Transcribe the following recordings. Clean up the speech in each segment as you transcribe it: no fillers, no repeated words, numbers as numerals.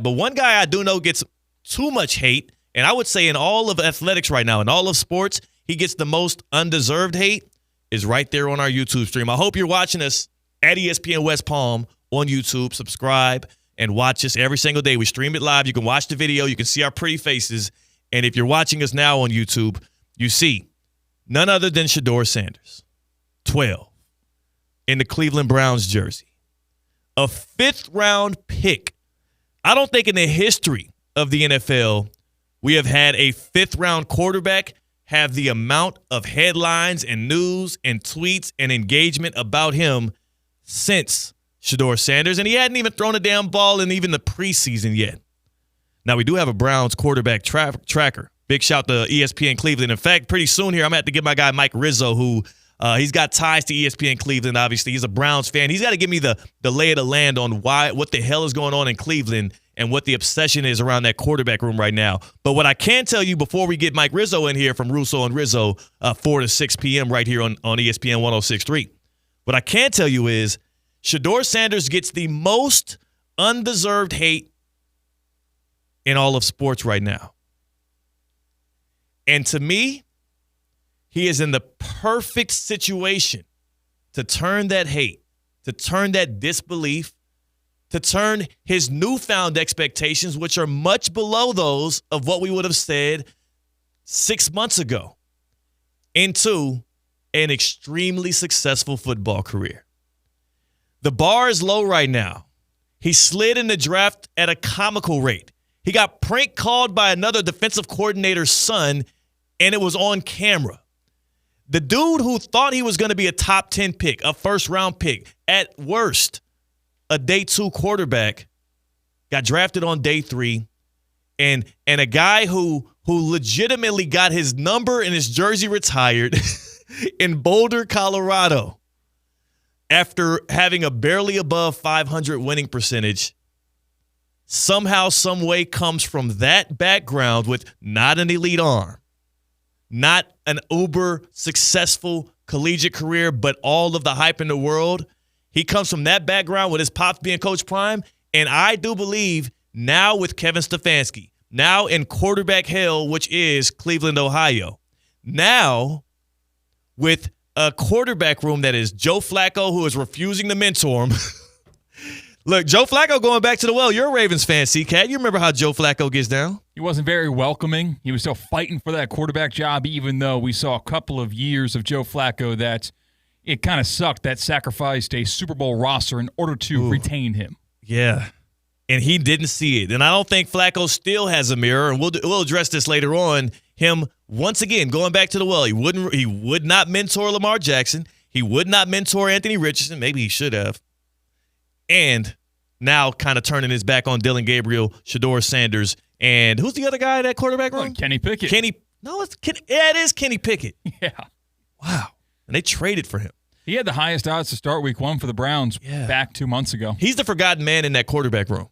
But one guy I do know gets too much hate, and I would say in all of athletics right now, in all of sports, he gets the most undeserved hate, is right there on our YouTube stream. I hope you're watching us at ESPN West Palm on YouTube. Subscribe and watch us every single day. We stream it live. You can watch the video. You can see our pretty faces. And if you're watching us now on YouTube, you see none other than Shedeur Sanders, 12, in the Cleveland Browns jersey. A fifth-round pick. I don't think in the history of the NFL we have had a fifth-round quarterback have the amount of headlines and news and tweets and engagement about him since Shedeur Sanders. And he hadn't even thrown a damn ball in even the preseason yet. Now, we do have a Browns quarterback tracker. Big shout to ESPN Cleveland. In fact, pretty soon here, I'm going to have to get my guy Mike Rizzo, who he's got ties to ESPN Cleveland, obviously. He's a Browns fan. He's got to give me the lay of the land on what the hell is going on in Cleveland and what the obsession is around that quarterback room right now. But what I can tell you before we get Mike Rizzo in here from Russo and Rizzo, 4 to 6 p.m. right here on ESPN 106.3, what I can tell you is Shedeur Sanders gets the most undeserved hate in all of sports right now. And to me, he is in the perfect situation to turn that hate, to turn that disbelief, to turn his newfound expectations, which are much below those of what we would have said 6 months ago, into an extremely successful football career. The bar is low right now. He slid in the draft at a comical rate. He got prank called by another defensive coordinator's son, and it was on camera. The dude who thought he was going to be a top 10 pick, a first-round pick, at worst, a day 2 quarterback, got drafted on day 3, and a guy who legitimately got his number and his jersey retired in Boulder, Colorado, after having a barely above 500 winning percentage, somehow, some way comes from that background with not an elite arm, not an uber successful collegiate career, but all of the hype in the world. He comes from that background with his pops being Coach Prime, and I do believe now with Kevin Stefanski, now in quarterback hell, which is Cleveland, Ohio, now with a quarterback room that is Joe Flacco, who is refusing to mentor him. Look, Joe Flacco going back to the well. You're a Ravens fan, C-Cat. You remember how Joe Flacco gets down? He wasn't very welcoming. He was still fighting for that quarterback job, even though we saw a couple of years of Joe Flacco that it kind of sucked that sacrificed a Super Bowl roster in order to retain him. Yeah, and he didn't see it. And I don't think Flacco still has a mirror, and we'll address this later on. Him, once again, going back to the well. He would not mentor Lamar Jackson. He would not mentor Anthony Richardson. Maybe he should have. And now kind of turning his back on Dylan Gabriel, Shedeur Sanders, and who's the other guy in that quarterback room? Kenny Pickett. It is Kenny Pickett. Yeah. Wow. And they traded for him. He had the highest odds to start week 1 for the Browns back 2 months ago. He's the forgotten man in that quarterback room.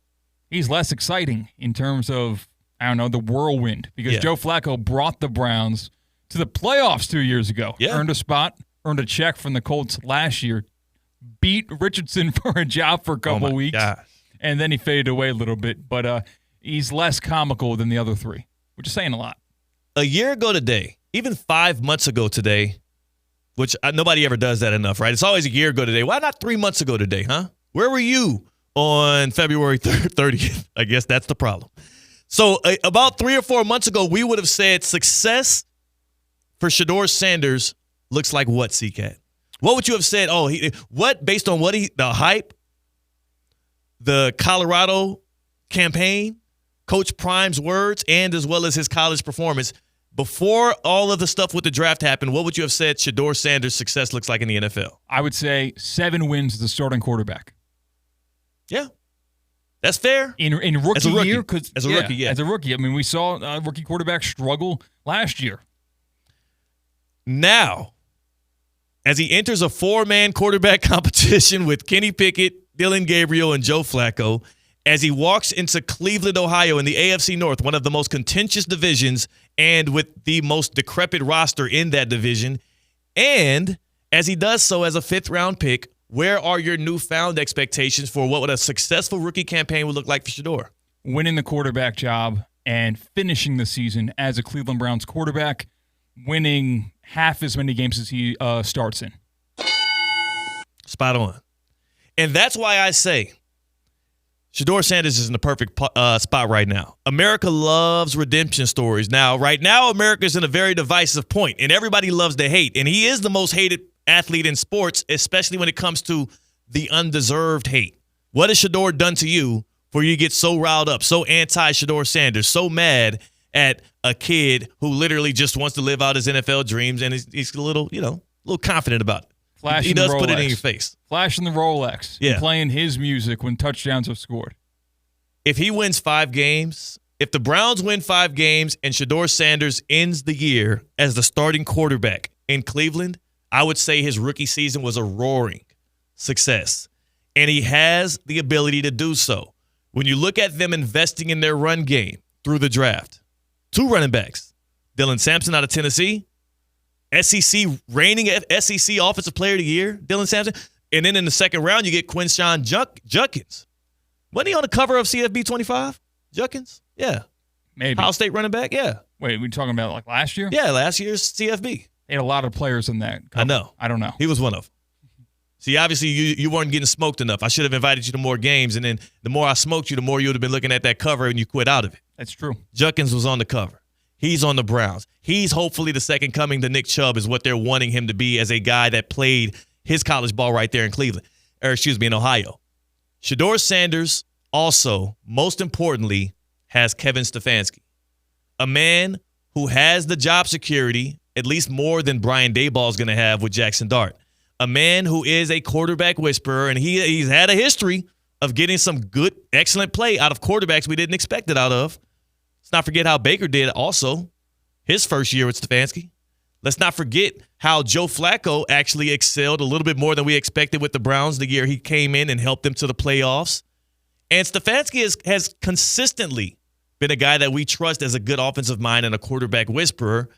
He's less exciting in terms of, the whirlwind, because Joe Flacco brought the Browns to the playoffs 2 years ago. Yeah. Earned a spot, earned a check from the Colts last year, beat Richardson for a job for a couple weeks, and then he faded away a little bit. But he's less comical than the other three, which is saying a lot. A year ago today, even 5 months ago today, which nobody ever does that enough, right? It's always a year ago today. Why not 3 months ago today, huh? Where were you on February 30th? I guess that's the problem. So about 3 or 4 months ago, we would have said success for Shedeur Sanders looks like what, C-Cat? What would you have said? Based on the hype, the Colorado campaign, Coach Prime's words, and as well as his college performance, before all of the stuff with the draft happened, what would you have said Shedeur Sanders' success looks like in the NFL? I would say 7 wins as a starting quarterback. Yeah. That's fair. In rookie year? As a rookie, yeah. As a rookie. I mean, we saw rookie quarterbacks struggle last year. Now, as he enters a 4-man quarterback competition with Kenny Pickett, Dylan Gabriel, and Joe Flacco, as he walks into Cleveland, Ohio in the AFC North, one of the most contentious divisions and with the most decrepit roster in that division, and as he does so as a 5th-round pick, where are your newfound expectations for what a successful rookie campaign would look like for Shedeur? winning the quarterback job and finishing the season as a Cleveland Browns quarterback, winning half as many games as he starts in. Spot on. And that's why I say Shedeur Sanders is in the perfect spot right now. America loves redemption stories. Now, right now, America's in a very divisive point, and everybody loves to hate. And he is the most hated athlete in sports, especially when it comes to the undeserved hate. What has Shedeur done to you for you to get so riled up, so anti-Shedeur Sanders, so mad at a kid who literally just wants to live out his NFL dreams, and he's a little confident about it. He does put it in your face. Flashing the Rolex. Yeah. And playing his music when touchdowns are scored. If he wins 5 games, if the Browns win 5 games and Shedeur Sanders ends the year as the starting quarterback in Cleveland, I would say his rookie season was a roaring success. And he has the ability to do so. When you look at them investing in their run game through the draft, 2 running backs, Dylan Sampson out of Tennessee, reigning SEC Offensive Player of the Year, Dylan Sampson. And then in the second round, you get Quinshawn Judkins. Wasn't he on the cover of CFB 25? Judkins? Yeah. Maybe. Ohio State running back? Yeah. Wait, we talking about like last year? Yeah, last year's CFB. They had a lot of players in that cover. I know. I don't know. He was one of them. See, obviously, you weren't getting smoked enough. I should have invited you to more games, and then the more I smoked you, the more you would have been looking at that cover, and you quit out of it. That's true. Judkins was on the cover. He's on the Browns. He's hopefully the second coming to Nick Chubb is what they're wanting him to be as a guy that played his college ball right there in in Ohio. Shedeur Sanders also, most importantly, has Kevin Stefanski, a man who has the job security, at least more than Brian Daboll is going to have with Jackson Dart. A man who is a quarterback whisperer, and he's had a history of getting some good, excellent play out of quarterbacks we didn't expect it out of. Let's not forget how Baker did also his first year with Stefanski. Let's not forget how Joe Flacco actually excelled a little bit more than we expected with the Browns the year he came in and helped them to the playoffs. And Stefanski has consistently been a guy that we trust as a good offensive mind and a quarterback whisperer,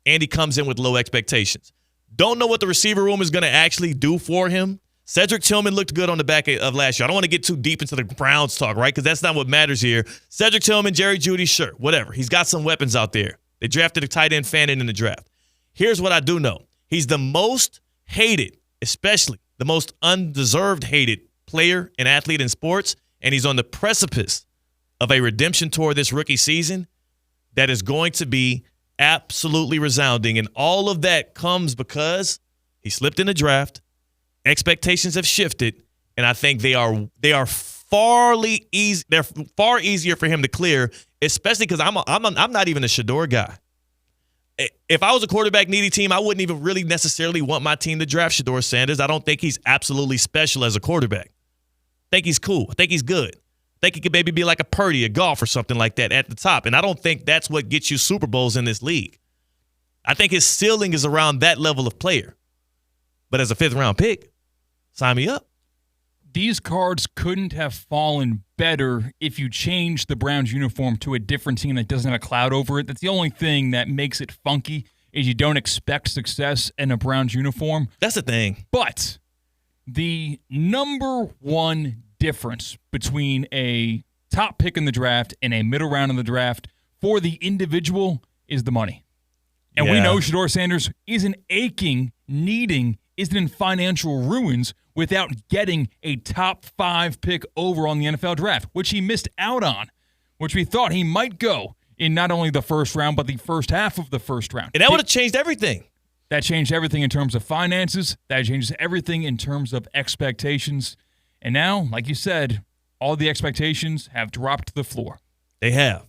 and he comes in with low expectations. Don't know what the receiver room is going to actually do for him. Cedric Tillman looked good on the back of last year. I don't want to get too deep into the Browns talk, right, because that's not what matters here. Cedric Tillman, Jerry Jeudy, sure, whatever. He's got some weapons out there. They drafted a tight end Fannin in the draft. Here's what I do know. He's the most hated, especially the most undeserved hated player and athlete in sports, and he's on the precipice of a redemption tour this rookie season that is going to be absolutely resounding. And all of that comes because he slipped in the draft. Expectations have shifted, and I think they are far easier for him to clear, especially because I'm not even a Shedeur guy. If I was a quarterback needy team, I wouldn't even really necessarily want my team to draft Shedeur Sanders. I don't think he's absolutely special as a quarterback. I think he's cool. I think he's good. I think he could maybe be like a Purdy, a Goff, or something like that at the top. And I don't think that's what gets you Super Bowls in this league. I think his ceiling is around that level of player. But as a 5th-round pick, sign me up. These cards couldn't have fallen better if you changed the Browns uniform to a different team that doesn't have a cloud over it. That's the only thing that makes it funky is you don't expect success in a Browns uniform. That's the thing. But the number one difference between a top pick in the draft and a middle round in the draft for the individual is the money. And we know Shedeur Sanders isn't in financial ruins without getting a top 5 pick over on the NFL draft, which he missed out on, which we thought he might go in not only the first round, but the first half of the first round. And that would have changed everything. That changed everything in terms of finances. That changes everything in terms of expectations. And now, like you said, all the expectations have dropped to the floor. They have.